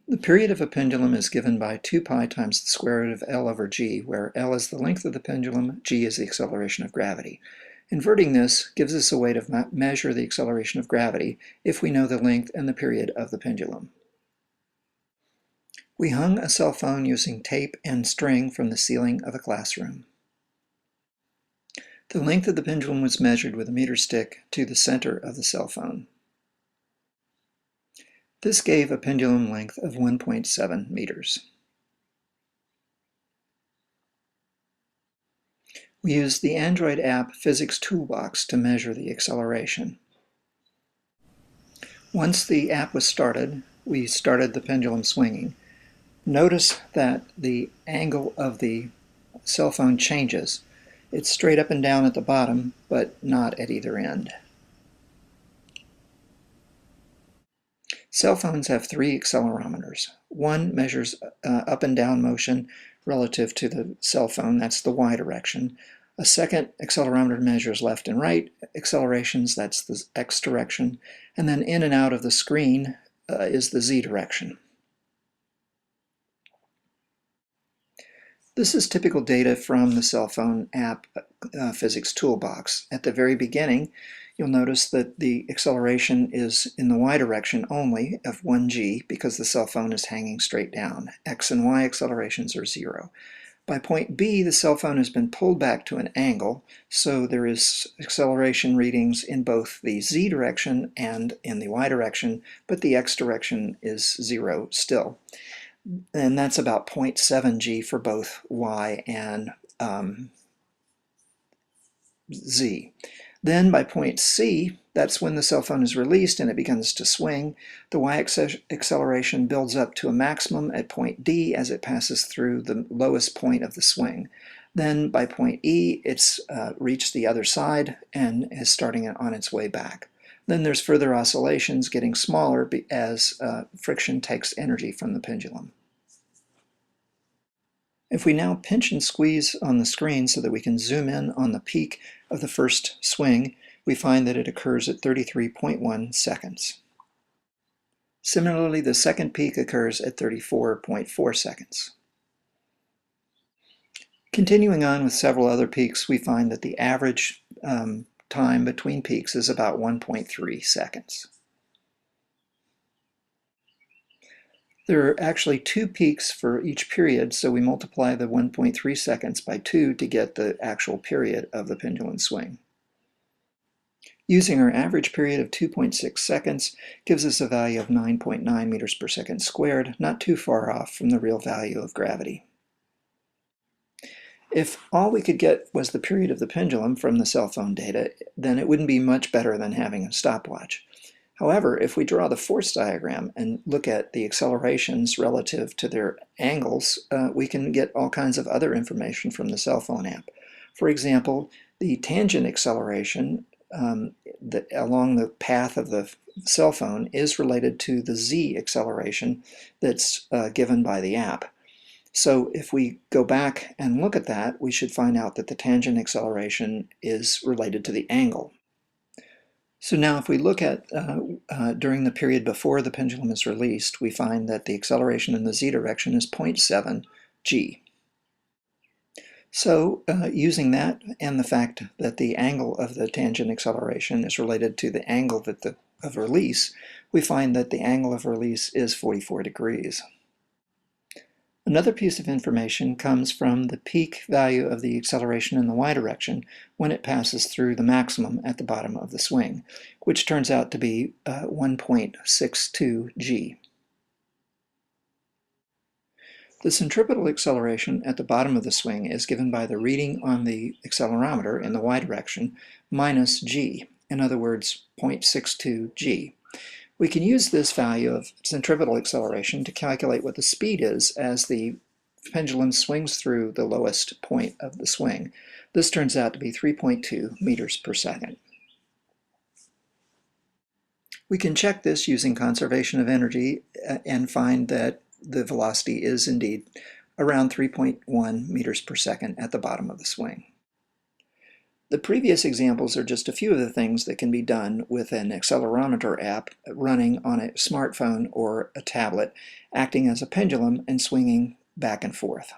The period of a pendulum is given by 2 pi times the square root of L over g, where L is the length of the pendulum, g is the acceleration of gravity. Inverting this gives us a way to measure the acceleration of gravity if we know the length and the period of the pendulum. We hung a cell phone using tape and string from the ceiling of a classroom. The length of the pendulum was measured with a meter stick to the center of the cell phone. This gave a pendulum length of 1.7 meters. We used the Android app Physics Toolbox to measure the acceleration. Once the app was started, we started the pendulum swinging. Notice that the angle of the cell phone changes. It's straight up and down at the bottom, but not at either end. Cell phones have 3 accelerometers. One measures up and down motion relative to the cell phone, that's the y direction. A second accelerometer measures left and right accelerations, that's the x direction. And then in and out of the screen is the z direction. This is typical data from the cell phone app Physics Toolbox. At the very beginning, you'll notice that the acceleration is in the y direction only of 1g because the cell phone is hanging straight down. X and y accelerations are 0. By point B, the cell phone has been pulled back to an angle, so there is acceleration readings in both the z direction and in the y direction, but the x direction is 0 still. And that's about 0.7 g for both y and z. Then by point C, that's when the cell phone is released and it begins to swing. The y acceleration builds up to a maximum at point D as it passes through the lowest point of the swing. Then by point E, it's reached the other side and is starting on its way back. Then there's further oscillations getting smaller as friction takes energy from the pendulum. If we now pinch and squeeze on the screen so that we can zoom in on the peak of the first swing, we find that it occurs at 33.1 seconds. Similarly, the second peak occurs at 34.4 seconds. Continuing on with several other peaks, we find that the average time between peaks is about 1.3 seconds. There are actually 2 peaks for each period, so we multiply the 1.3 seconds by 2 to get the actual period of the pendulum swing. Using our average period of 2.6 seconds gives us a value of 9.9 meters per second squared, not too far off from the real value of gravity. If all we could get was the period of the pendulum from the cell phone data, then it wouldn't be much better than having a stopwatch. However, if we draw the force diagram and look at the accelerations relative to their angles, we can get all kinds of other information from the cell phone app. For example, the tangent acceleration along the path of the cell phone is related to the z acceleration that's given by the app. So if we go back and look at that, we should find out that the tangent acceleration is related to the angle. So now if we look at during the period before the pendulum is released, we find that the acceleration in the z direction is 0.7 g. So using that and the fact that the angle of the tangent acceleration is related to the angle of release, we find that the angle of release is 44 degrees. Another piece of information comes from the peak value of the acceleration in the y direction when it passes through the maximum at the bottom of the swing, which turns out to be 1.62 g. The centripetal acceleration at the bottom of the swing is given by the reading on the accelerometer in the y direction minus g, in other words 0.62 g. We can use this value of centripetal acceleration to calculate what the speed is as the pendulum swings through the lowest point of the swing. This turns out to be 3.2 meters per second. We can check this using conservation of energy and find that the velocity is indeed around 3.1 meters per second at the bottom of the swing. The previous examples are just a few of the things that can be done with an accelerometer app running on a smartphone or a tablet, acting as a pendulum and swinging back and forth.